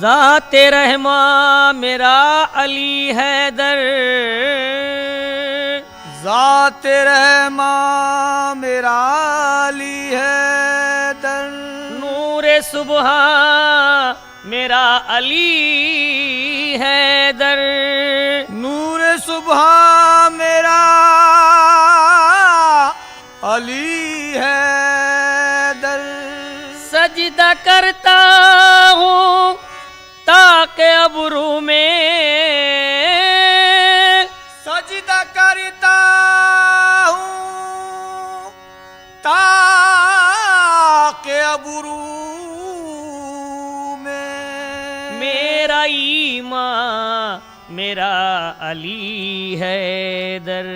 ज़ाते रहमा मेरा अली हैदर, ज़ाते रहमा मेरा अली हैदर, नूरे सुबह मेरा अली हैदर, नूरे सुबह मेरा अली हैदर, सजदा करता हूँ ताके अबरू में, सजदा करता हूँ ताके अबरू में, मेरा ईमान मेरा अली हैदर,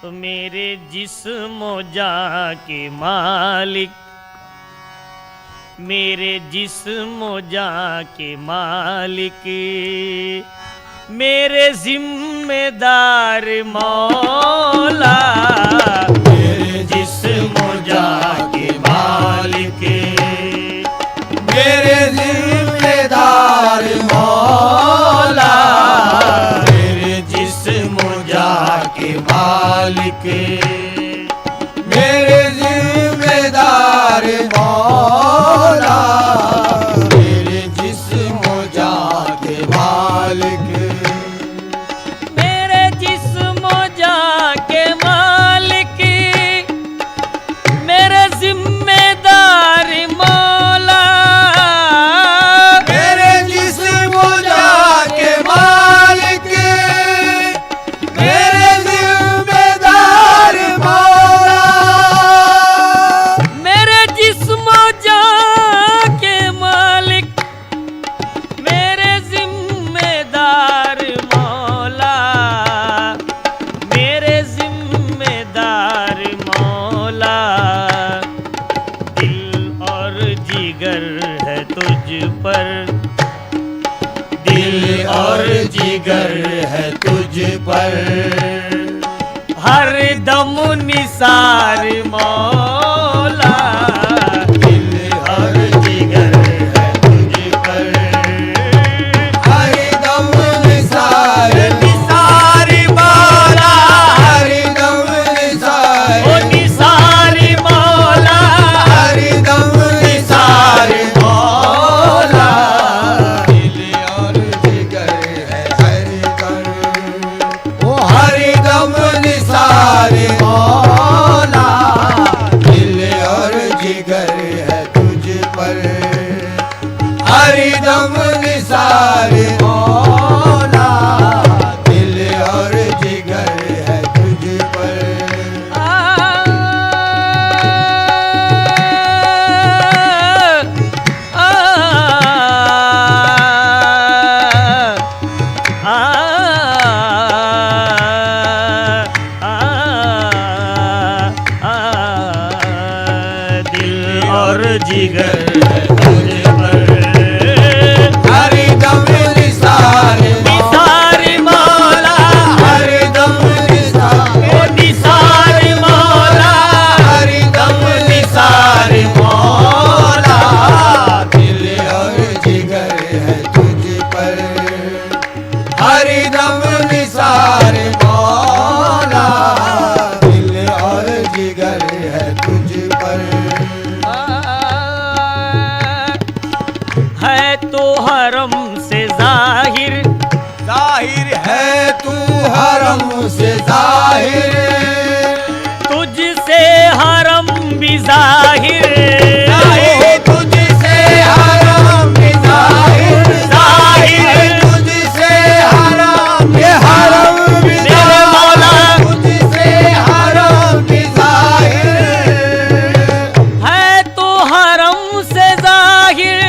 तो मेरे जिस्म जान के मालिक, मेरे जिस्म जान के मालिक, मेरे जिम्मेदार मौला, मेरे जिस्म जान के मालिक, मेरे जिम्मेदार मौला, मेरे जिस्म जान के मालिक, मेरे जिम्मेदार मौला, मेरे जिस्म जान के मालिक, मेरे जिस्म जान के मालिक, मेरे जिम्मेदार मौला, मेरे जिस्म जान के मालिक, मेरे जिम्मेदार मौला, मेरे जिस्म जान के मालिक, मेरे जिम्मेदार मौला, मेरे जिम्मेदार मौला, दिल और जिगर है तुझ पर, दिल और जिगर है तुझ पर, हर दम निसार मौला, दिल और जिगर है तुझ पर, हर दम निसार निसार मौला, हर दम निसार ओ निसार मौला, हर दम निसार मौला, दिल और जिगर है हर दम, ओ हर दम निसार मौला, दिल और जिगर है तुझ पर, हर दम निसार मौला, दिल और जिगर है तुझ पर। दिल और जिगर है तुझ पर, हर दम निसार निसार मौला, हर दम निसार ओ निसार मौला, हर दम निसार मौला, दिल और जिगर है तुझ पर, हर दम निसार मौला, दिल और जिगर है तुझ पर। है तो हरम से जाहिर, जाहिर है तू हरम से जाहिर, तुझसे हरम भी जाहिर, जाहिर तुझसे हरम भी जाहिर, जाहिर तुझसे हरम ये हरम भी मेरे मौला, तुझसे हरम भी जाहिर, है तो हरम से जाहिर,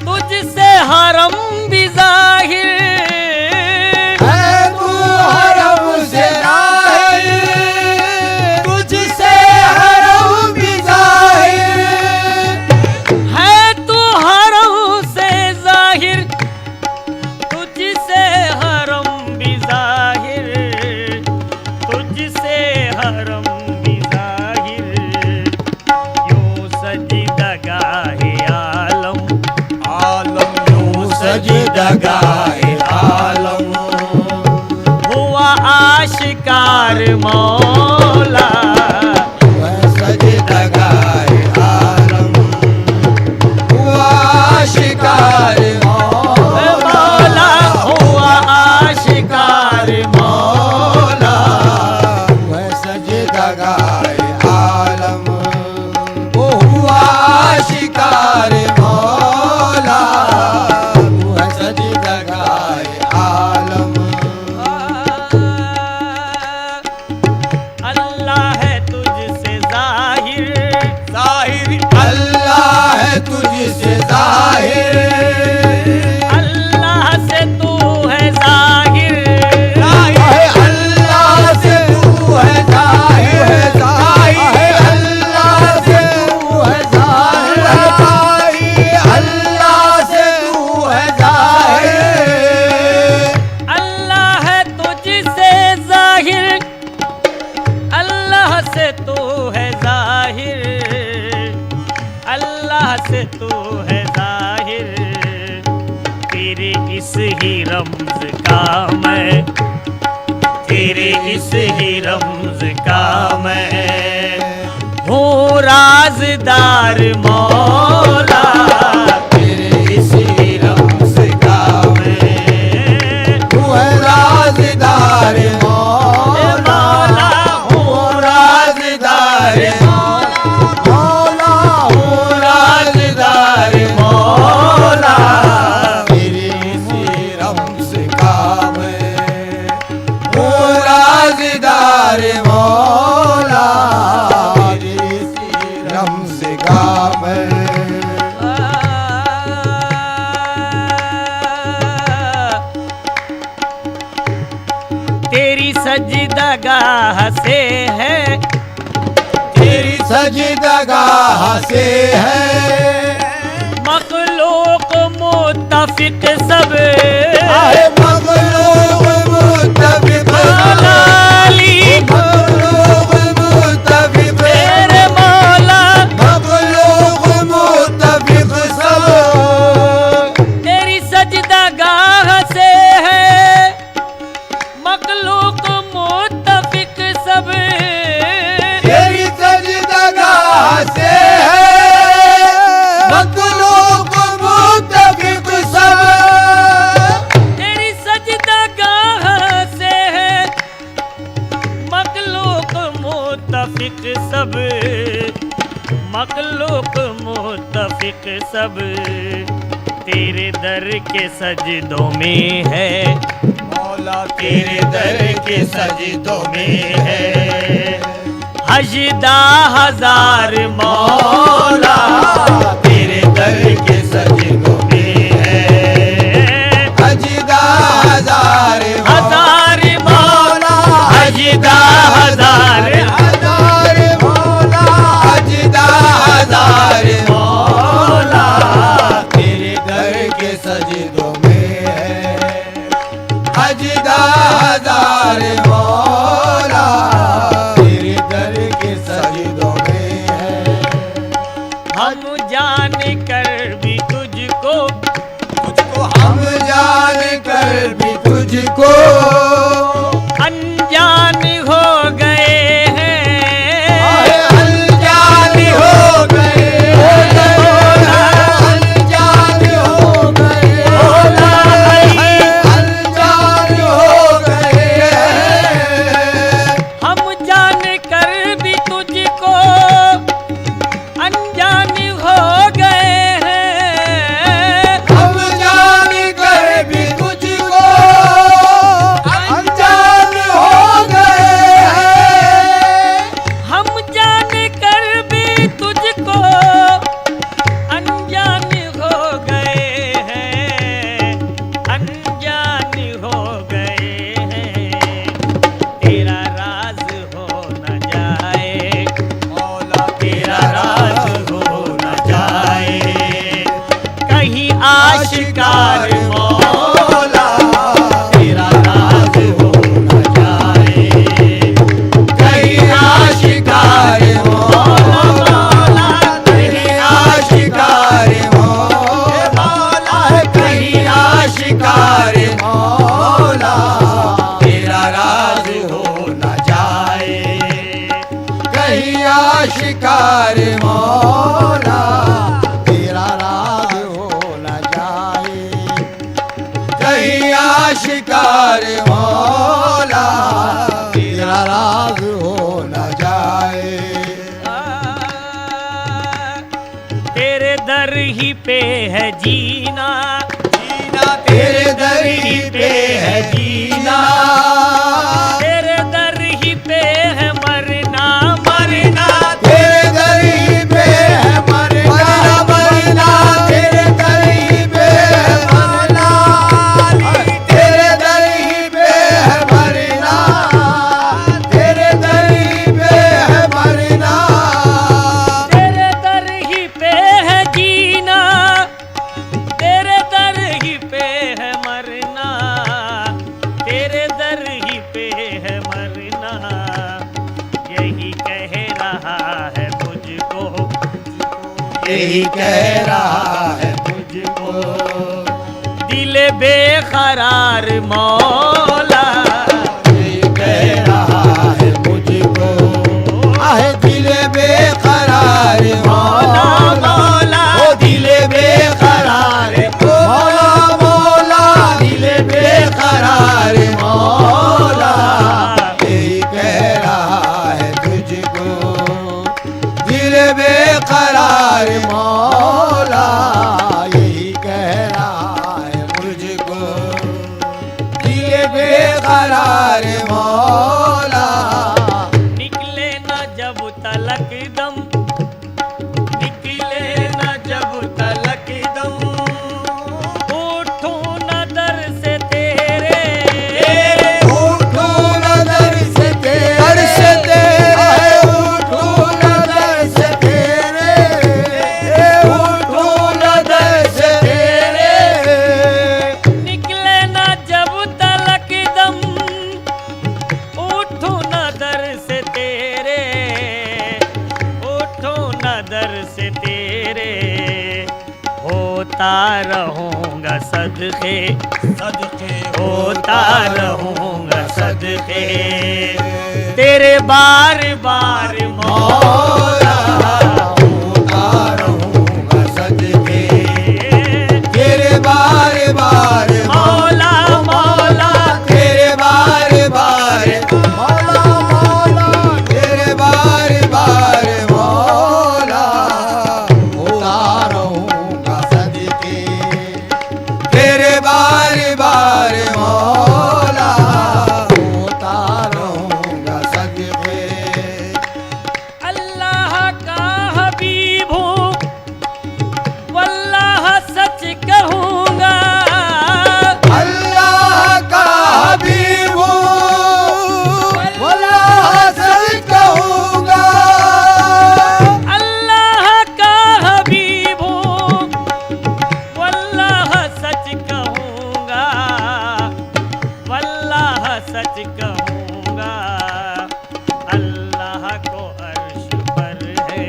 तुझसे हरम भी जाहिर, है तू हरम से जाहिर, तुझसे हरम भी जाहिर, यूं सजदा गाहे आलम, आलम यूं सजदा गाहे आलम, हुआ आशिकार मौला, वह सजदा गाहे आलम, हुआ आशिकार मौला, हुआ आशिकार मौला, वह सजदा गाहे आलम, वो हुआ आशिकार मौला, वह सजदा गाहे आलम। अल्लाह है तुझसे जाहिर, जाहिर अल्लाह है तुझसे जाहिर, अल्लाह से तू है जाहिर, अल्लाह से तू है जाहिर, अल्लाह से तू है जाहिर, अल्लाह से तू है जाहिर, अल्लाह है तुझसे जाहिर, अल्लाह से तू है जाहिर, अल्लाह से तू है जाहिर, तेरे इस ही रम्ज का मैं, तेरे इस ही रम्ज का मैं हूँ राज़दार मौला, तेरे इसी रम्ज़ का मैं तू है राज़दार मौला, हूँ राज़दार मौला, हूँ राज़दार मौला, तेरे इसी रम्ज़ का मैं हूँ राज़दार मौला, तेरे इसी रम्ज़ का मैं। तेरी सजदा गाह से है, तेरी सजदगाह से है मखलूक मुत्तफिक सब, आहे मगलूब मुत्तफिक मौलाली मगलूब मुत्तफिक तेरे मौला, मगलूब मुत्तफिक सब, तेरी सजदा गाह से है मखलूक मुत्तफिक सब, तेरी सजदगाह से है मगलूब मुत्तफिक सब, तेरी सजदा गाह से है मखलूक मुत्तफिक सब, मखलूक मुत्तफिक सब, तेरे दर के सजदों में है, मौला तेरे दर के सजदों में है हजदा हजार मौला, तेरे दर के सजदों में है हजदा हजार हजार मौला, हजदा हजार हजार मौला, हजदा हजार मौला, तेरे दर के सजदों में है हजदा हजार मौला, तेरे दर के सजदों में है कहीं आशिकार मौला तेरा राज हो न जाए, कहीं आशिकार मौला तेरा राज हो न जाए। तेरे दर ही पे है जीना, जीना तेरे दर ही पे है जीना, तेरे दर ही पे है मरना, मरना तेरे दर ही पे है मरना, मरना तेरे दर ही पे है मरना, तेरे दर ही पे है मरना, तेरे दर ही पे है मरना, तेरे दर ही पे है जीना, तेरे दर ही पे है मरना, तेरे दर ही पे है मरना। यही कह रहा है मुझको, यही कह रहा है मुझको, दिल बेकरार मौला, यही कह रहा है मुझको, आहे दिल बेकरार मौला मौला, मौला ओ दिल बेकरार मौला, मौला दिल बेकरार मौला, यही कह रहा है तुझको, दिल बेकरार मौला, यही कह रहा है मुझको, दिल बेकरार मौला। निकले न जब तलक दम, निकले न जब तलक दम, उठूं न दर से तेरे, उठो नजर से तेरे, उठो नजर से तेरे, उठो नजर से तेरे, निकले न जब तलक दम, उठूं न दर से तेरे, उठूं न दर से तेरे, होता रहूंगा सदके, सदके होता रहूंगा सदके, तेरे बार बार मौला, होता रहूंगा सदके, तेरे बार बार मौला मौला तेरे बार बार मौला, मौला तेरे बार बार मौला, होता रहूंगा सदके, तेरे बार बार मौला, होता रहूंगा सदके। अल्लाह का हबीब हूँ, वल्लाह सच कहूँगा, अल्लाह का हबीब हूँ, वल्लाह सच कहूँगा, अल्लाह का हबीब हूँ, वल्लाह सच कहूँगा, वल्लाह सच कहूँगा। अल्लाह को अर्श पर है,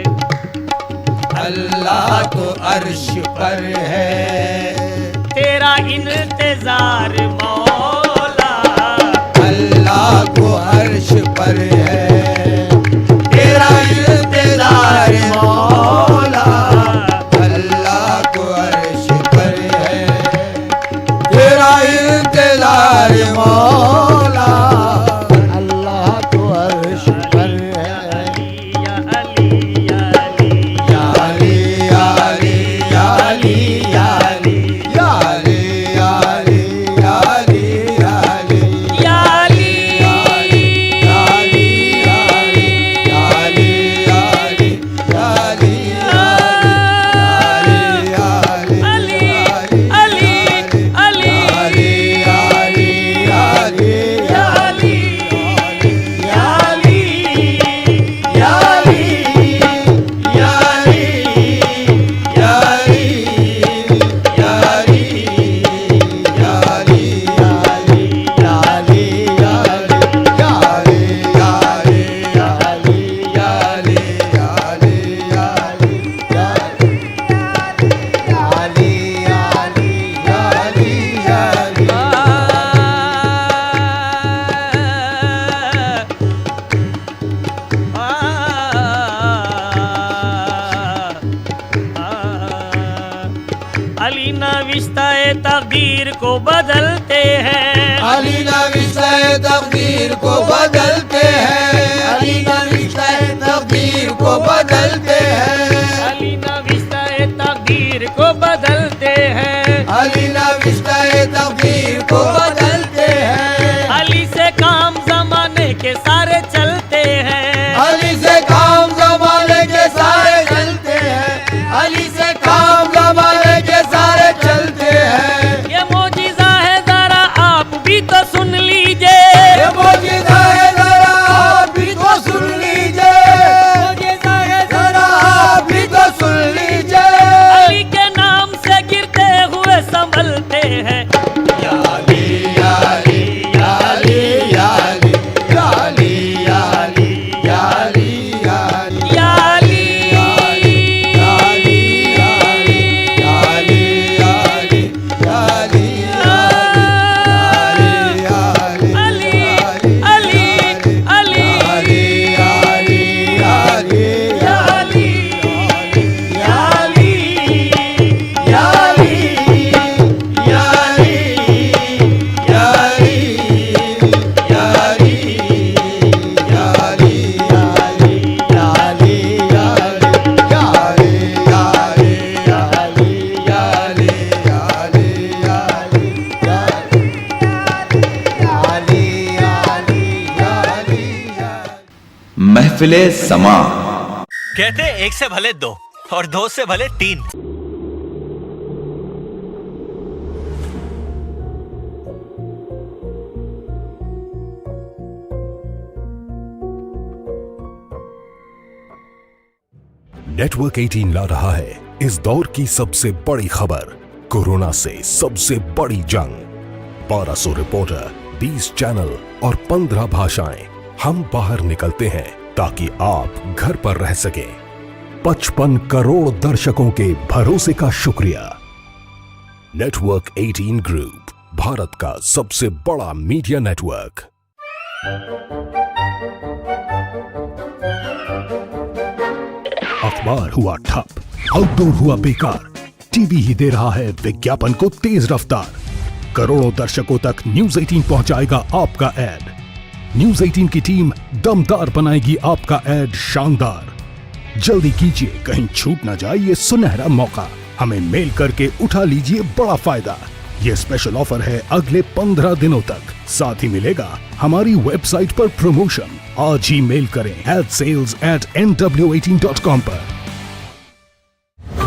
अल्लाह तो अर्श पर है, तेरा इंतजार मौला, अल्लाह को अर्श पर है, तेरा इंतजार मौला, अल्लाह को अर्श पर है, तेरा इंतजार मौला, अल्लाह को अर्श पर है। या अली या अली या अली या अली या अली या अली या अली या अली या अली या अली या अली या अली या अली या नविश्ता-ए तकदीर को बदलते हैं। अली नविश्ता-ए तकदीर को बदलते हैं। अली नविश्ता-ए तकदीर को बदलते हैं। अली नविश्ता-ए तकदीर को बदलते हैं। अली नविश्ता-ए तकदीर को बदलते हैं। अली से काम जमाने के सारे चलते हैं। अली से काम जमाने के सारे चलते हैं। अली से काम जमाने के सारे चलते हैं। ये मौजिज़ा है जरा आप भी तो सुन लीजिए। ये मौजिज़ा है जरा आप भी तो सुन लीजिए। मौजिज़ा है जरा आप भी तो सुन लीजिए। अली के नाम से गिरते हुए संभलते हैं। या अली या अली या अली या अली या अली या अली या अली या अली या अली या अली या अली या अली या अली या अली या अली अली महफिले समा। कहते एक से भले दो और दो से भले तीन। नेटवर्क 18 ला रहा है इस दौर की सबसे बड़ी खबर, कोरोना से सबसे बड़ी जंग। 1200 रिपोर्टर, 20 चैनल और 15 भाषाएं। हम बाहर निकलते हैं ताकि आप घर पर रह सकें। 55 करोड़ दर्शकों के भरोसे का शुक्रिया। नेटवर्क 18 ग्रुप, भारत का सबसे बड़ा मीडिया नेटवर्क। अखबार हुआ ठप, आउटडोर हुआ बेकार, टीवी ही दे रहा है विज्ञापन को तेज रफ्तार। करोड़ों दर्शकों तक न्यूज 18 पहुंचाएगा आपका ऐड। न्यूज 18 की टीम दमदार बनाएगी आपका ऐड शानदार। जल्दी कीजिए, कहीं छूट ना जाए ये सुनहरा मौका। हमें मेल करके उठा लीजिए बड़ा फायदा। ये स्पेशल ऑफर है अगले 15 दिनों तक। साथ ही मिलेगा हमारी वेबसाइट पर प्रमोशन। आज ही मेल करें adsales@nw18.com पर।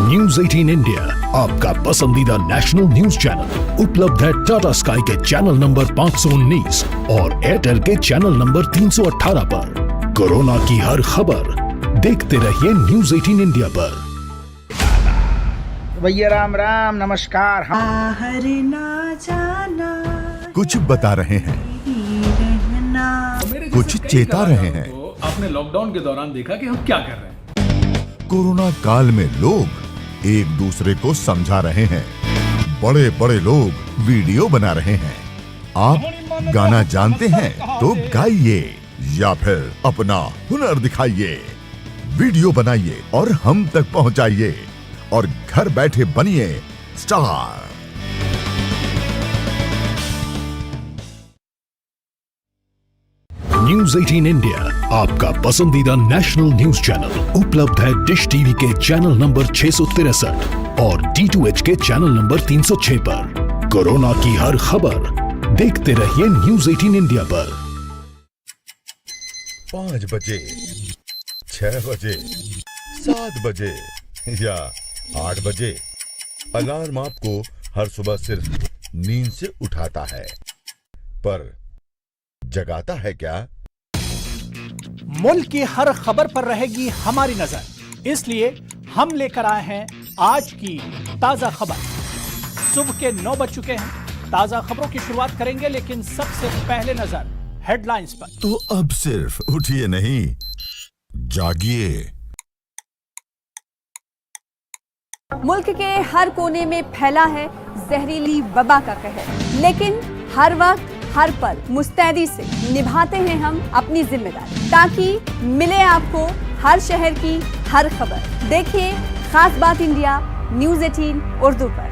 न्यूज 18 इंडिया, आपका पसंदीदा नेशनल न्यूज चैनल, उपलब्ध है टाटा स्काई के चैनल नंबर 519 और एयरटेल के चैनल नंबर 318 पर। कोरोना की हर खबर देखते रहिए न्यूज 18 इंडिया पर। भैया राम राम, नमस्कार। हम बाहर ना जाना, कुछ बता रहे हैं, कुछ चेता रहे हैं। आपने लॉकडाउन के दौरान देखा कि हम क्या कर रहे हैं। कोरोना काल में लोग एक दूसरे को समझा रहे हैं। बड़े बड़े लोग वीडियो बना रहे हैं। आप गाना जानते हैं तो गाइए या फिर अपना हुनर दिखाइए। वीडियो बनाइए और हम तक पहुंचाइए और घर बैठे बनिए स्टार। न्यूज 18 इंडिया, आपका पसंदीदा नेशनल न्यूज चैनल, उपलब्ध है डिश टीवी के चैनल नंबर 663 और D2H के चैनल नंबर 306 पर। कोरोना की हर खबर देखते रहिए न्यूज 18 इंडिया पर। 5 बजे, 6 बजे, 7 बजे या 8 बजे अलार्म आपको हर सुबह सिर्फ नींद से उठाता है, पर जगाता है क्या? मुल्क की हर खबर पर रहेगी हमारी नजर, इसलिए हम लेकर आए हैं आज की ताजा खबर। सुबह के 9 बज चुके हैं। ताजा खबरों की शुरुआत करेंगे, लेकिन सबसे पहले नजर हेडलाइंस पर। तो अब सिर्फ उठिए नहीं, जागिए। मुल्क के हर कोने में फैला है जहरीली वबा का कहर, लेकिन हर वक्त हर पल मुस्तैदी से निभाते हैं हम अपनी जिम्मेदारी, ताकि मिले आपको हर शहर की हर खबर। देखिए खास बात इंडिया न्यूज 18 उर्दू पर।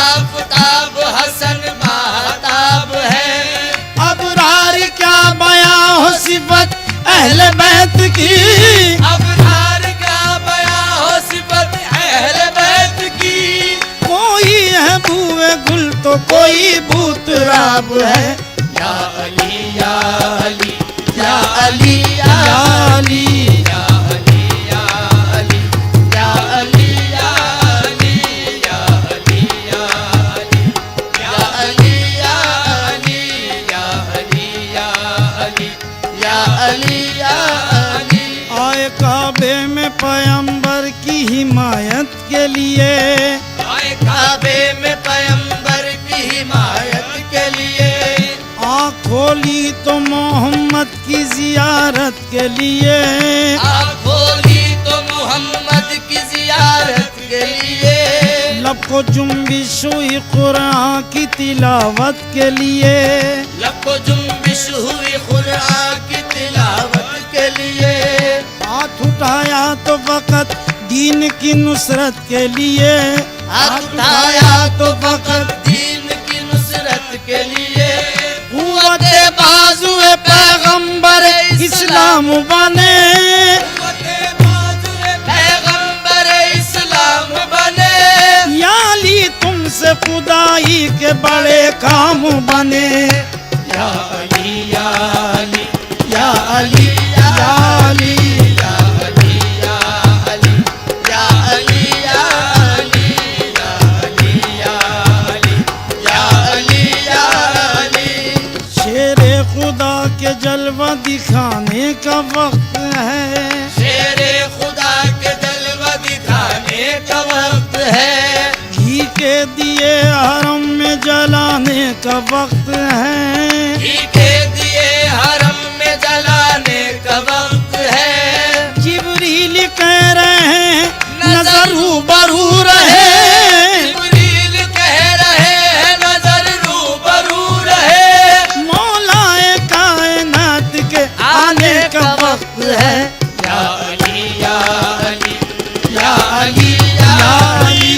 आफताब हसन महताब है। अबरार क्या बयां हो सिफत अहले बैत की, अबरार क्या बयां हो सिफत अहले बैत की। कोई है बूए गुल तो कोई बूतराब है। या अली या अली या अली या अली या अली या अली या अली या अली या अली या अली या अली या अली या अली या अली या अली। आए काबे में पैगंबर की हिमायत के लिए, आए काबे में पैगंबर की हिमायत के लिए। आँख खोली तो मोहम्मद की जियारत के लिए, आँख खोली तो मोहम्मद की जियारत के लिए। लब को जुम्बिश हुई कुरान की तिलावत के लिए, लब को जुम्बिश हुई कुरान की तिलावत के लिए। हाथ उठाया तो फकत दीन की नुसरत के लिए, हाथ उठाया तो फकत दीन की नुसरत के लिए। कुव्वते बाजुए पैगंबर इस्लाम बने, कुव्वते बाजुए पैगंबर इस्लाम बने। या अली तुमसे खुदाई के बड़े काम बने। या अली या अली या अली या अली या अली या अली या अली या अली या अली या अली या अली या अली। शेरे खुदा के जलवा दिखाने का वक्त है, शेरे खुदा के जलवा दिखाने का वक्त है। घी के दिए हरम में जलाने का वक्त है, घी के दिए हरम में जलाने का वक्त है। जिब्रील कह रहे हैं नजर रूबरू रहे, जिब्रील कह रहे हैं नजर रूबरू रहे। मौलाए कायनात के आने का वक्त है। या अली या अली या अली या अली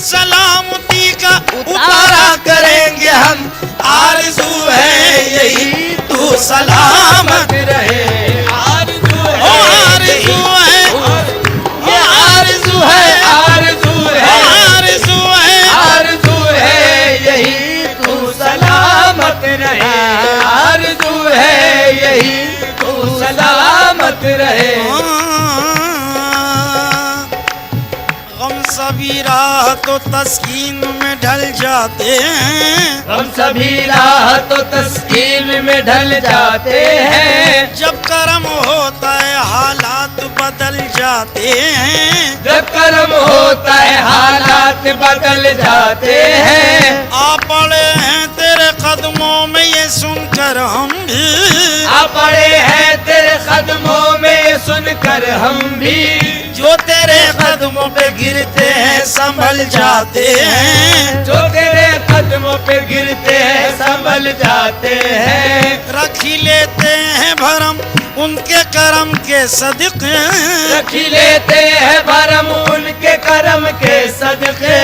सलामती का उतारा करेंगे हम। आरज़ू है यही तू सलामत रहे, आरज़ू है, आरज़ू है, ये आरज़ू है, आरज़ू है, आरज़ू है, आरज़ू है यही तू सलामत रहे, आरज़ू है यही तू सलामत रहे। सभी राह तो तस्कीन में ढल जाते हैं, हम सभी राह तो तस्कीन में ढल जाते हैं। जब करम होता है हालात बदल जाते हैं, जब करम होता है हालात बदल जाते हैं। आ पड़े हैं तेरे कदमों में ये सुनकर हम भी, आ पड़े हैं तेरे कदमों में ये सुनकर हम भी। जो तेरे कदमों पे गिरते हैं संभल जाते हैं, जो तेरे कदमों पे गिरते हैं संभल जाते हैं। रख ही लेते हैं भरम उनके करम के सदक़े, रख ही लेते हैं भरम उनके करम के सदक़े।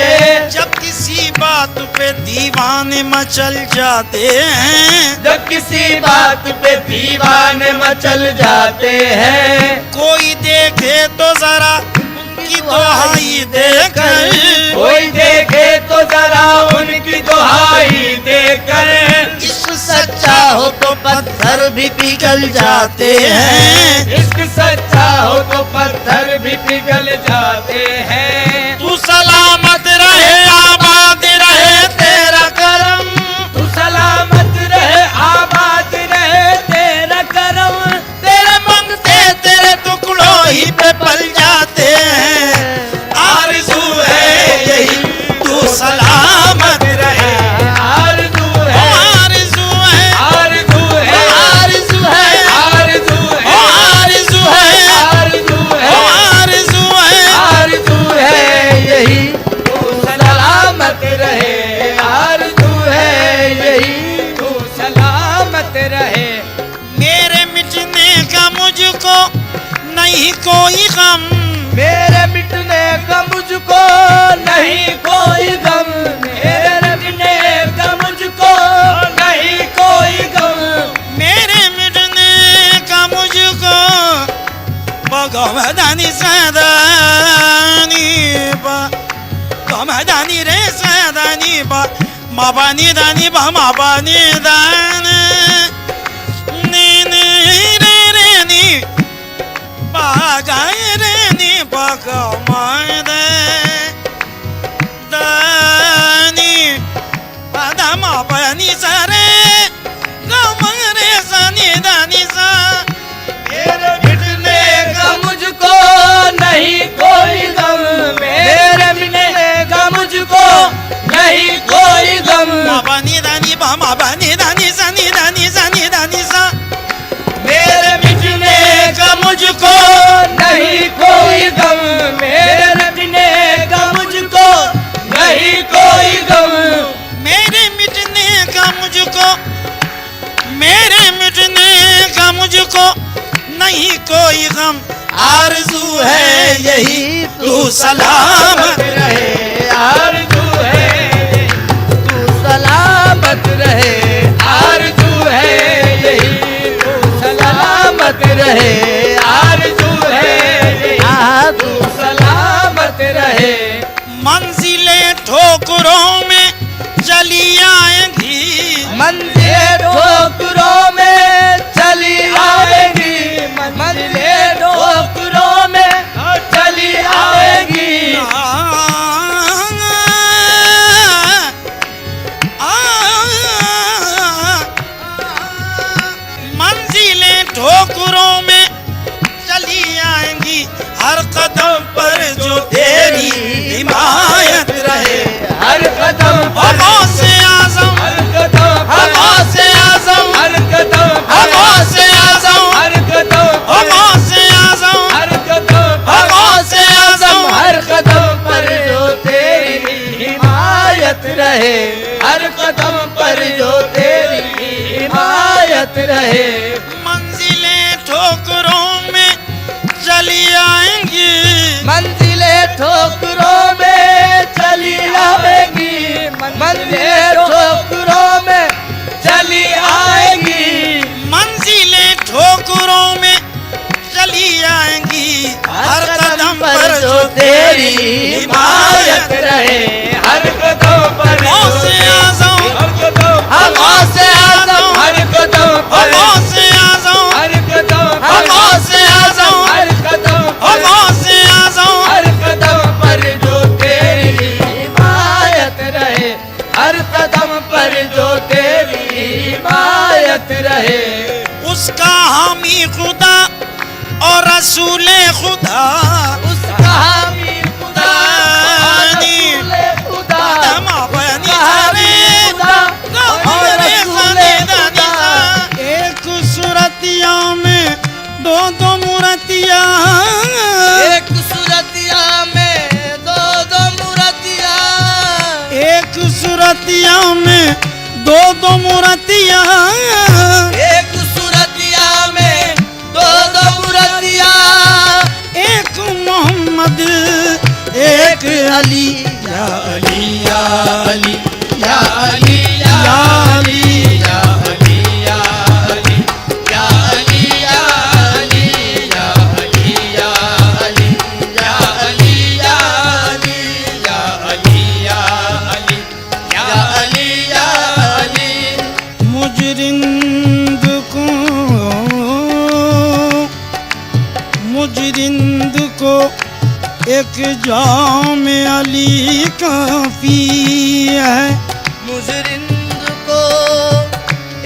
जब किसी बात पे दीवाने मचल जाते हैं, जब किसी बात पे दीवाने मचल जाते हैं। कोई देखे तो जरा उनकी दुहाई देकर, कोई देखे तो जरा उनकी दुहाई देकर। इश्क सच्चा हो तो पत्थर भी पिघल जाते हैं, इश्क सच्चा हो तो पत्थर भी पिघल जाते हैं। तू सलामत रहे आबाद रहे तेरा करम, तू सलामत रहे आबाद रहे तेरा करम। तेरे मंगते तेरे टुकड़ों ही पे पल जाते हैं। आरज़ू है यही तू सलामत रहे, नहीं कोई गम, मेरे मिटने का मुझको नहीं कोई गम, मेरे मिटने का मुझको नहीं कोई गम, मेरे मिटने का मुझको गमदानी सदानी बा, गमदानी रे सदानी बा, माबानी दानी बा, माबानी दान नी नी रे रे नी बा गाय रे नी बा गमदे दानी बा दा माबानी सा रे गम रे सा नी दानी सा, मेरे मिटने का मुझको नहीं कोई गम, मेरे मिटने का मुझको नहीं कोई गम, माबानी दानी बा माबानी दानी सा नी दानी सा नी दानी सा, मेरे मिटने का मुझको नहीं कोई गम, मेरे मिटने का मुझको नहीं कोई गम, मेरे मिटने का मुझको, मेरे मिटने का मुझको नहीं कोई गम, आरज़ू है यही तू सलामत रहे, आरज़ू है तू सलामत रहे, आरज़ू है यही तू सलामत रहे, आरज़ू है यही तू सलामत रहे, मंजिलें ठोकरों में चली आएंगी, मंजिलें ठोकरों में चली आएगी, मंजिलें ठोकरों में चली आएगी, मंजिलें ठोकरों में चली आएंगी, हर कदम पर जो तेरी हिमायत रहे, हर कदम पर गौसे आज़म, हर कदम पर गौसे आज़म, हर कदम पर गौसे आज़म, हर कदम पर गौसे आज़म, हर कदम पर गौसे आज़म, हर कदम पर जो तेरी हिमायत रहे, हर कदम पर जो तेरी हिमायत रहे, मंजिलें ठोकरों में चली आएंगी, मंजिलें ठोकरों में चली आएगी, मंजिलें ठोकरों में चली आएगी, मंजिलें ठोकरों में चली आएंगी, हर कदम पर जो तेरी हिमायत रहे, हर कदम पर गौसे आज़म, हर कदम गौसे आज़म, हर कदम पर गौसे आज़म, हर कदम गौसे आज़म, हर कदम गौसे आज़म, हर कदम पर जो तेरी हिमायत रहे, हर कदम पर जो तेरी हिमायत रहे, उसका हामी खुदा और रसूले खुदा, उसका हामी खुदा और रसूले खुदा, माबानी खुदा और रसूले खुदा, एक सूरतिया में दो दो मूर्तिया, एक सूरतिया में दो दो मूर्तिया, एक सूरतिया में दो दो मूर्तिया, एक सूरतिया में दो दो मूर्तिया, एक मोहम्मद एक अली, या अली या अली या अली या अली या अली या अली या अली या अली या अली या अली या अली या अली या अली या अली या अली या अली, मुजरिंद को एक जाम अली काफी है, मुजरिंद को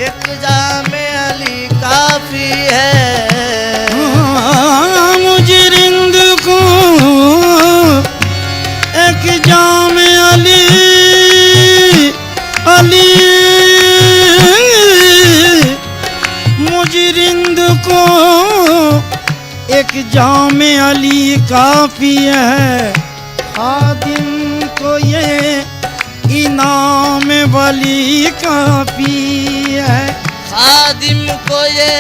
एक जाम अली काफी है, मुजरिंद को एक जाम अली अली, मुजरिंद को एक जाम अली काफी है, खादिम को ये इनाम वली काफी है, खादिम को ये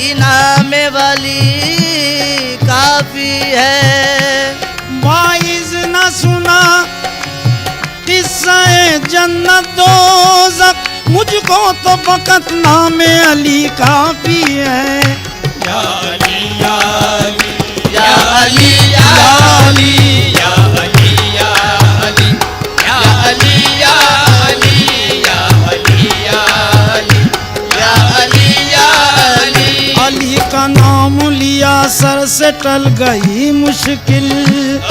इनाम वली काफी है। वाइज न सुना किस्सा जन्नत दोज़ख, मुझको तो फकत नाम अली काफी है। या अली या अली या अली या अली या अली या अली या अली या अली या अली या अली या अली या अली। अली का नाम लिया सर से टल गई मुश्किल,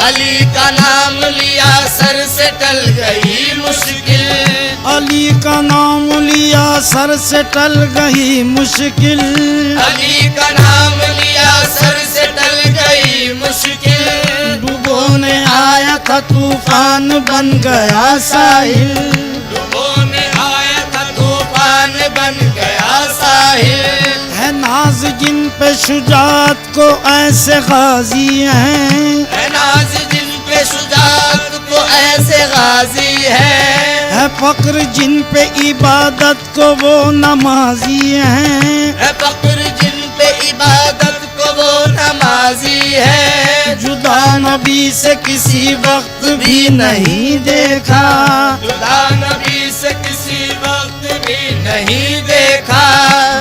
अली का नाम लिया सर से टल गई मुश्किल। अली का नाम लिया सर से टल गई मुश्किल। अली का नाम लिया सर से टल गई मुश्किल। डूबोने आया था तूफान बन गया साहिल, डूबोने आया था तूफान बन गया साहिल। है नाज जिन पे शुजात को ऐसे गाजी हैं, है नाज जिन पे शुजात को ऐसे गाजी है फक्र जिन पे इबादत को वो नमाजी हैं, है फक्र जिन पे इबादत को वो नमाजी है। जुदा नबी से किसी वक्त भी नहीं देखा, जुदा नबी से किसी वक्त भी नहीं देखा।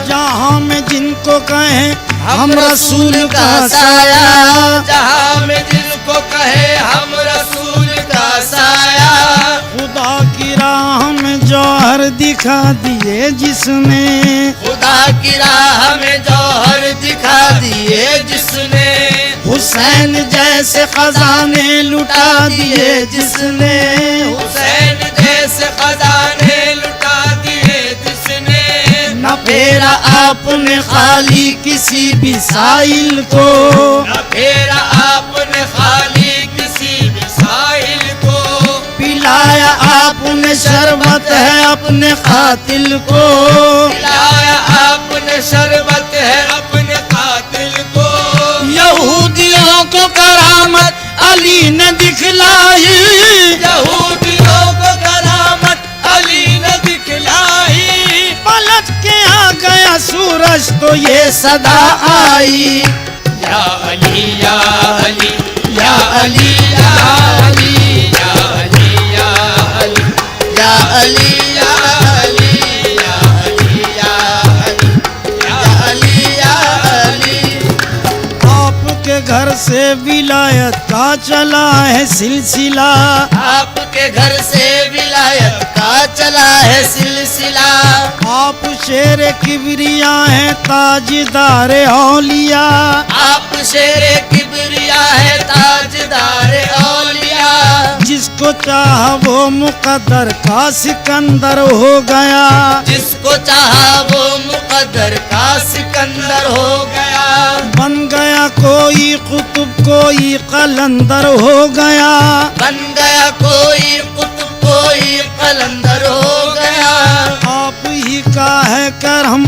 जहाँ में जिनको कहें हम रसूल का साया, जहाँ में जिनको कहे हम रसूल का साया। खुदा की राह में जौहर दिखा दिए जिसने, खुदा की राह में जौहर दिखा दिए जिसने। हुसैन जैसे खजाने लुटा दिए जिसने, हुसैन जैसे खजाने लुटा दिए जिसने। न फेरा आपने खाली किसी भी साइल को, न फेरा आपने खाली किसी भी साहिल को। पिलाया आपने शरबत है अपने कातिल को, पिलाया आपने शरबत है अपने कातिल को। यहूदियों को करामत अली ने दिखलाई, यहूदियों को करामत अली ने दिखलाई। पलट के आ गया सूरज तो ये सदा आई, या अली या अली या अली या अली या अली या अली या अली या अली या अली या अली या अली या अली। आपके घर से विलायत का चला है सिलसिला, आपके घर से विलायत का चला है सिलसिला। आप शेर किबरिया हैं ताजदार औलिया, आप शेरे किबरिया है ताजदार औलिया। जिसको चाहा वो मुकद्दर का सिकंदर हो गया, जिसको चाहा वो मुकद्दर का सिकंदर हो गया। बन गया कोई कुतुब कोई कलंदर हो गया, बन गया कोई कुतुब कोई कलंदर हो गया। आप ही का है करम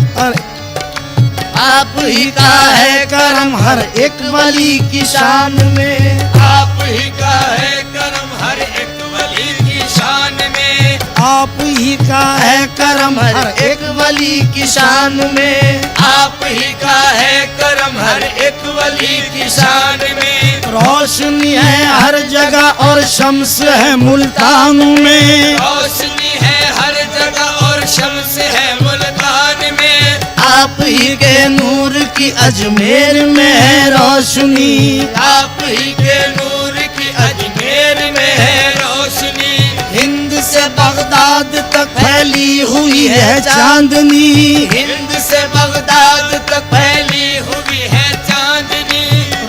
आप ही का है करम हर एक वली की शान में। आप ही का है करम हर एक वली की शान में। आप ही का है करम हर एक वली की शान में। आप ही का है करम हर एक वली की शान में। रोशनी है हर जगह और शम्स है मुल्तान में, रोशनी है हर जगह और शम्स है मुल्तान में। आप ही के नूर की अजमेर में है रोशनी, आप ही के नूर की अजमेर में है रोशनी। हिंद से बगदाद तक फैली हुई है चांदनी, हिंद से बगदाद तक फैली हुई है चांदनी।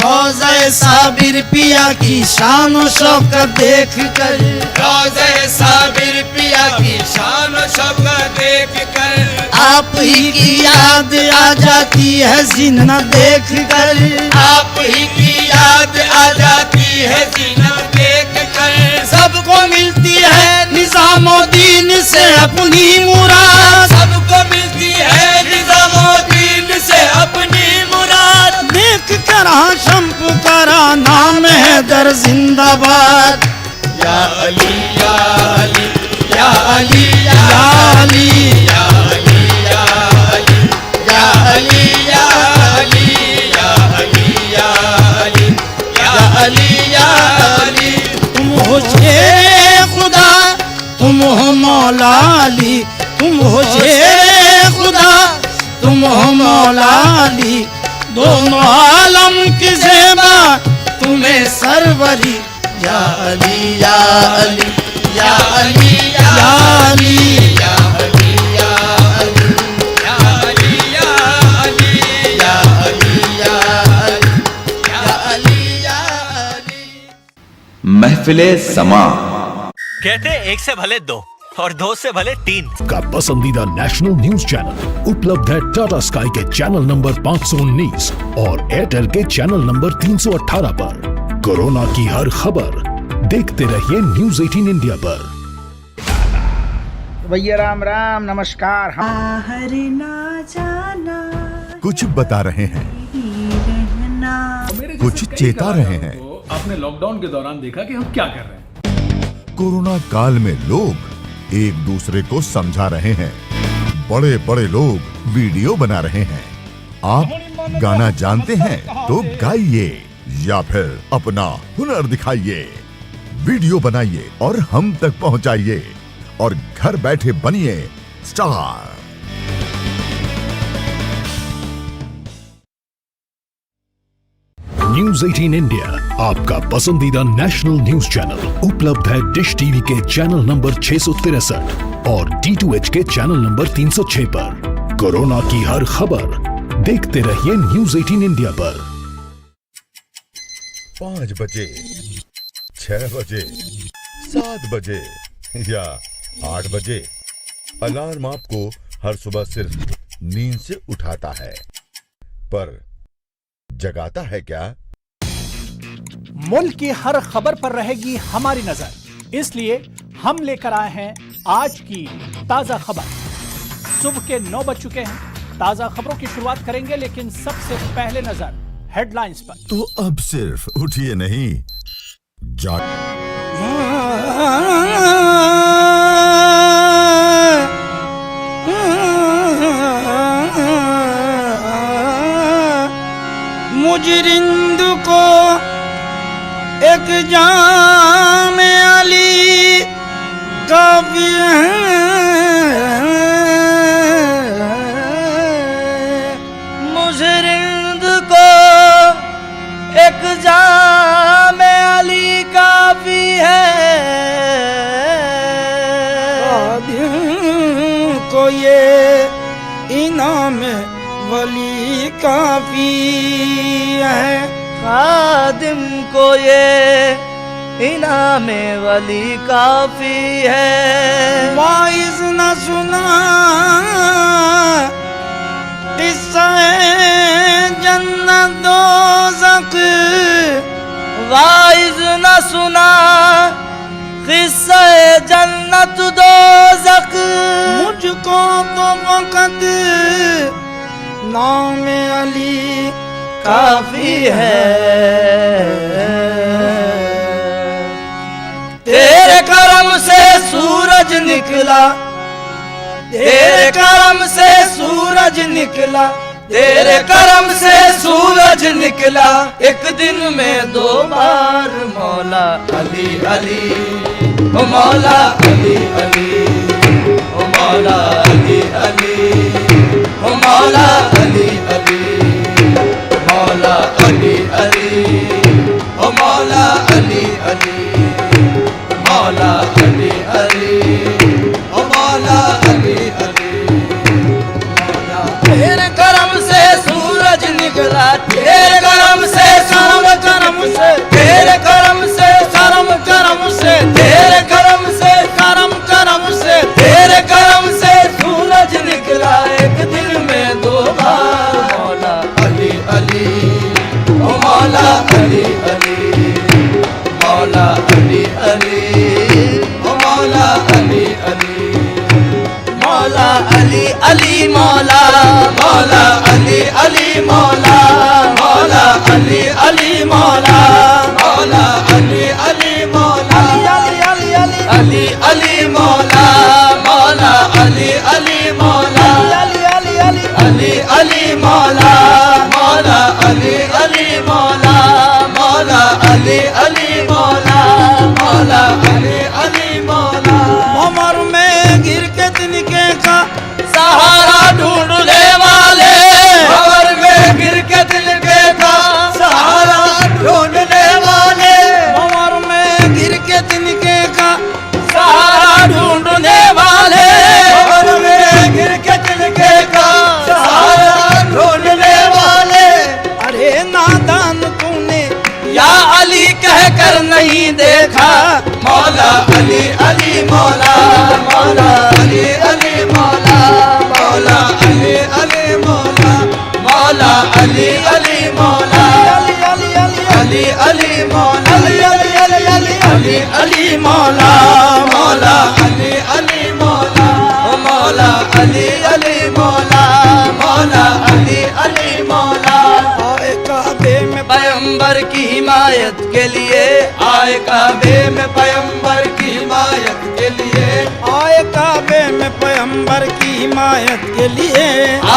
रोज़े साबिर पिया की शान और शौकत देख कर, रोज़े साबिर पिया की शान और शौकत देख कर। आप ही की याद आ जाती है जीना देख कर, आप ही की याद आ जाती है जीना देख कर। सबको मिलती है निजामुद्दीन से अपनी मुराद, सबको मिलती है निजामुद्दीन से अपनी मुराद। देख कर हाशम पुकारा नाम है दर जिंदाबाद। या अली या अली या अली या अली या अली या अली या अली या मौला अली, तुम हो शेरे खुदा, तुम हो मौला अली, दोनों आलम की ज़ेबा तुम्हें सरवरी, या अली या अली या अली या अली या अली या अली या अली या अली या अली या अली या अली या अली। महफिले समा कहते एक से भले दो और दो से भले तीन। का पसंदीदा नेशनल न्यूज चैनल उपलब्ध है टाटा स्काई के चैनल नंबर 519 और एयरटेल के चैनल नंबर 318 पर। कोरोना की हर खबर देखते रहिए न्यूज 18 इंडिया पर। भैया राम राम नमस्कार। बाहर ना जाना, कुछ बता रहे हैं, मेरे कुछ जैसे कई चेता रहे कलाकारों हैं। को आपने लॉकडाउन के दौरान देखा कि हम क्या कर रहे हैं। कोरोना काल में लोग एक दूसरे को समझा रहे हैं। बड़े बड़े लोग वीडियो बना रहे हैं। आप गाना जानते हैं तो गाइए या फिर अपना हुनर दिखाइए। वीडियो बनाइए और हम तक पहुंचाइए और घर बैठे बनिए स्टार। न्यूज 18 इंडिया आपका पसंदीदा नेशनल न्यूज चैनल उपलब्ध है डिश टीवी के चैनल नंबर 663 और D2H के चैनल नंबर 306 पर। कोरोना की हर खबर देखते रहिए न्यूज 18 इंडिया पर। 5 बजे, 6 बजे, 7 बजे या 8 बजे अलार्म आपको हर सुबह सिर्फ नींद से उठाता है, पर जगाता है क्या? मुल्क की हर खबर पर रहेगी हमारी नजर, इसलिए हम लेकर आए हैं आज की ताजा खबर। सुबह के 9 बज चुके हैं। ताजा खबरों की शुरुआत करेंगे, लेकिन सबसे पहले नजर हेडलाइंस पर। तो अब सिर्फ उठिए नहीं, मुजरिंद को एक जाम अली काफी है, मुजरिंद को एक जाम अली काफी है, को ये इनाम वली काफी है, खादिम को ये इनाम वली काफी है। वाइज न सुना किस्सा जन्नत दोज़ख, वाइज न सुना किस्सा जन्नत दोज़ख, मुझको तो वक़्त नाम अली काफी है। तेरे करम से सूरज निकला, तेरे करम से सूरज निकला, तेरे करम से सूरज निकला, एक दिन में 2 बार मौला अली अली, ओ मौला अली अली, ओ मौला अली अली, ओ मौला अली अली, मौला अली अली, ओ मौला अली अली, मौला अली अली, ओ मौला अली अली। तेरे करम से सूरज निकला, तेरे करम से करम से, तेरे करम से करम से, तेरे करम से करम से, तेरे करम से सूरज निकला, एक दिन में 2 बार मौला अली अली, ओ मौला अली अली, मौला अली अली, ओ मौला अली अली, मौला अली अली, मौला मौला अली अली, मौला मौला अली अली, मौला मौला अली अली, मौला अली अली, मौला मौला अली अली, मौला अली अली, मौला मौला अली अली, मौला मौला अली अली, मौला मौला अली अली, मौला। उमर में या अली कह कर नहीं देखा मौला अली अली मौला मौला अली अली मौला मौला अली अली मौला मौला अली अली मौला अली अली मौला अली अली मौला मौला अली अली मौला मौला अली अली मौला मौला अली अली मौला आए काबे में पैगंबर की हिमायत के लिए आए काबे में पैगंबर की हिमायत के लिए आए काबे में पैगंबर की हिमायत के लिए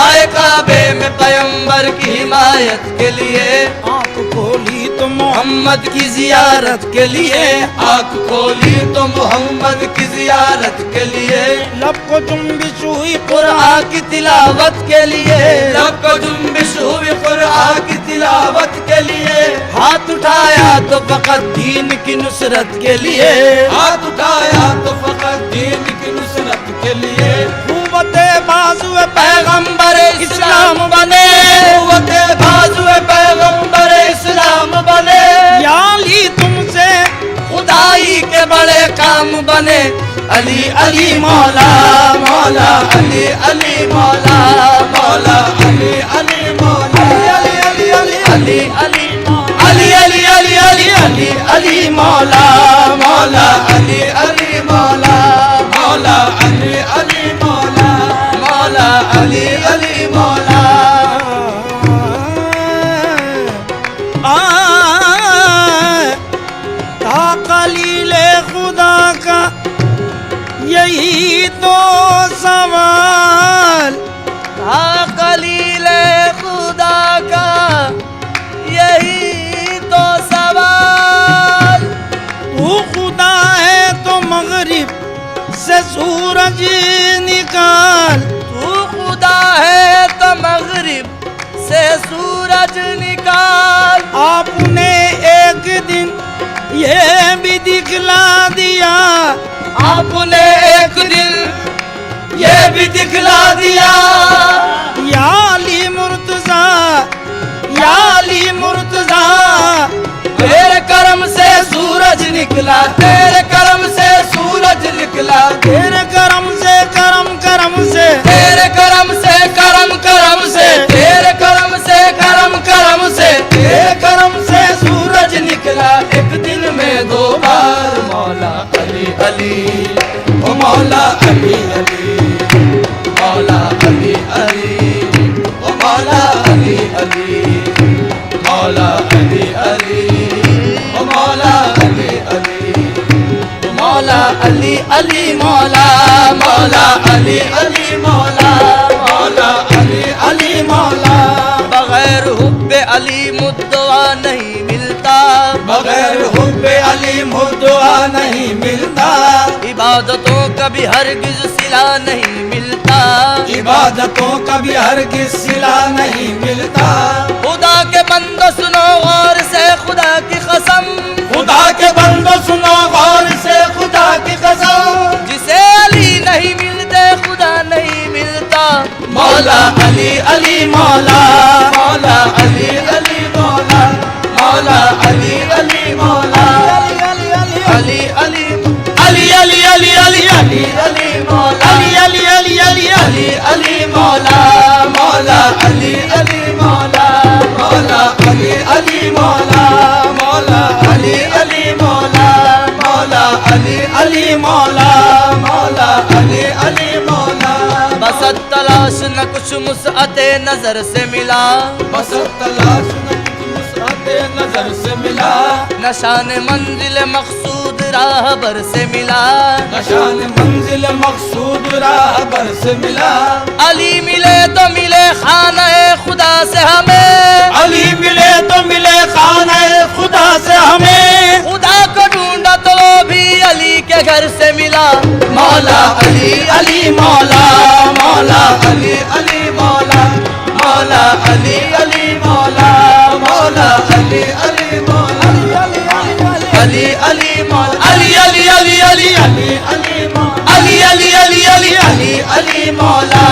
आए काबे में पैगंबर की हिमायत के लिए आँख खोली तो मोहम्मद की जियारत के लिए आँख खोली तो मोहम्मद की जियारत के लिए लब को जुम्बिश हुई कुरान की तिलावत के लिए लब को जुम्बिश हुई कुरान की तिलावत के लिए हाथ उठाया तो फकत दीन की नुसरत के लिए हाथ उठाया तो फकत दीन की नुसरत के लिए कुव्वते बाजुए पैगंबर इस्लाम बने कुव्वते बाजुए पैगंबर इस्लाम बने या अली तुमसे खुदाई के बड़े काम बने अली अली मौला मौला अली अली मौला मौला अली अली मौला अली अली अली अली अली अली अली अली अली अली अली मौला मौला अली अली मौला मौला अली अली मौला मौला अली अली मौला ताक़लीले खुदा का यही तो सवाल ताक़लीले खुदा का यही तो सवाल तू खुदा है तो मगरिब से सूरज निकाल तू खुदा है तो मगरिब से सूरज निकाल आपने एक दिन ये भी दिखला दिया आपने एक दिन ये भी दिखला दिया या अली मुर्तज़ा या अली मुर्तज़ा तेरे करम से सूरज निकला तेरे करम से सूरज निकला तेरे करम से करम करम से तेरे करम से करम करम से तेरे करम से करम करम से तेरे करम से सूरज निकला एक दिन में दो बार मौला अली अली ओ मौला अली अली मौला अली अली ओ मौला अली अली मौला अली अली ओ मौला अली अली मौला अली अली मौला मौला अली अली मौला मौला अली अली मौला बगैर हुब्बे अली मुद्दवा नहीं मिलता बगैर हुब्बे अली मुद्दवा नहीं मिलता इबादतों का भी हरगिज सिला नहीं मिलता इबादतों का भी हरगिज सिला नहीं मिलता खुदा के बंदो सुनो गौर से खुदा की कसम खुदा के बंदो सुनो गौर से खुदा की कसम जिसे अली नहीं मिलते खुदा नहीं मिलता मौला अली अली मौला मौला अली अली मौला मौला अली अली मौला अली अली अली अली अली अली अली अली अली मौला अली अली अली अली अली मौला मौला अली अली मौला मौला अली अली मौला मौला अली अली मौला मौला अली अली मौला मौला अली अली मौला बस तलाश न कुछ मुसअते नजर से मिला बस तलाश न कुछ मुसअते नजर से मिला नशान मंजिल मकसूद राहबर से मिला नशान मंजिल मकसूद राहबर से मिला अली मिले तो मिले खाना खुदा से हमें अली मिले तो मिले खाना खुदा से हमें खुदा को ढूंढा तो भी अली के घर से मिला मौला अली अली मौला मौला अली अली मौला मौला अली अली मौला मौला अली अली मौला अली अली मौला अली अली अली अली अली अली अली अली अली अली अली अली मौला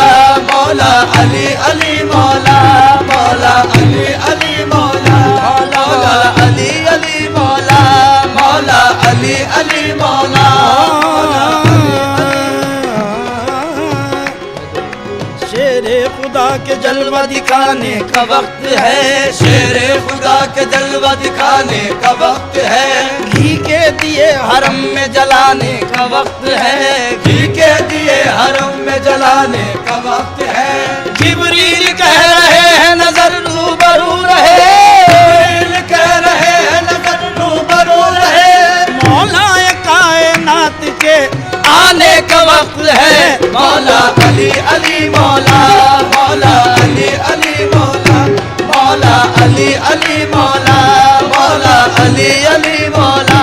मौला अली अली मौला मौला अली अली मौला मौला अली अली अली अली मौला शेरे खुदा के जलवा दिखाने का वक्त है, शेरे खुदा के जलवा दिखाने का वक्त है, घी के दिए हरम में जलाने का वक्त है, घी के दिए हरम में जलाने का वक्त है। जिब्रील कह रहे हैं नजर रूबरू रहे, जिब्रील कह रहे हैं नजर रूबरू रहे, मौलाए कायनात के आने का वक्त है, मौला अली अली मौला मौला अली अली मौला मौला अली अली मौला मौला अली अली मौला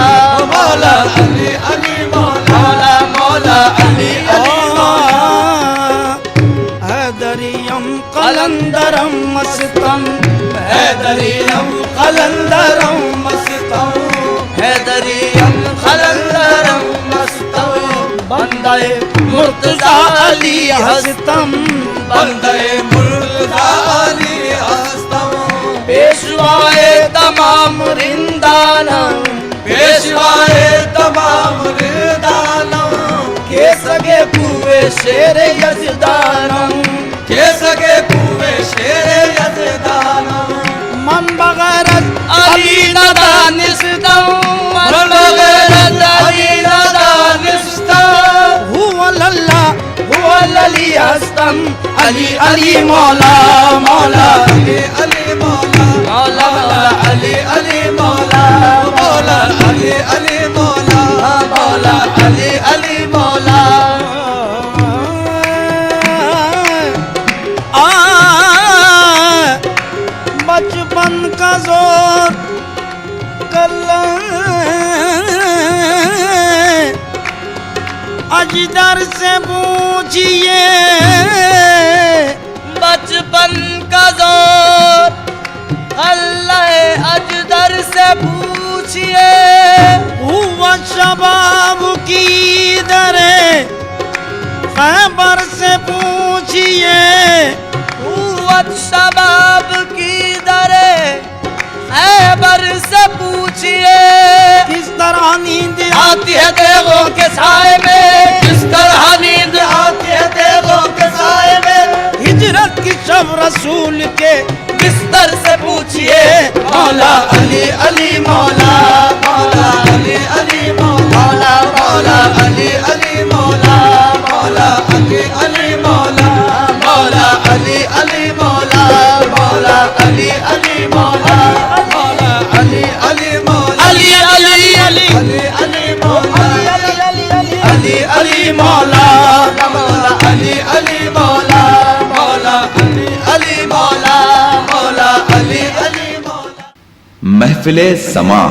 मौला अली अली मौला मौला अली अली हैदरियम कलंदरम मस्तम, हैदरियम कलंदरम मस्तम, हैदरियम कलंदरम मस्तम, बंदे मुर्तजा अली हस्तम, बंदे मुर्तजा अली हस्तम, पेशवाए तमाम रिंदानम, पेशवाए तमाम रिदानम, के सगे कुए शेर यजदानम, के सगे कुए शेर यजदानम, मन बगैरत अली नदानिस्तम, मन बगैरत अली नदानिस्तम, हुआ लल्ला हुआ लली हस्तम, अली अली मौला मौला अली अली मौला मौला अली अली मौला मौला अली अली मौला मौला अली अली मौला। बचपन का जोर अजदर से पूछिए, बचपन का जोर अल्लाह अजदर से पूछिए, हुआ शबाब की दरे खैबर से पूछिए, कुव्वत शबाब की दरे खैबर से पूछिए, किस तरह नींद आती है देवों के साए में, किस तरह नींद आती है देवों के साए में, हिजरत की शब रसूल के बिस्तर से पूछिए, मौला अली अली मौला मौला अली अली मौला मौला अली अली मौला मौला अली अली मौला मौला अली अली मौला मौला अली अली मौला मौला अली अली मौला अली अली अली अली अली मौला अली अली मौला मौला अली अली मौला मौला अली अली मौला मौला अली अली मौला। महफिले समा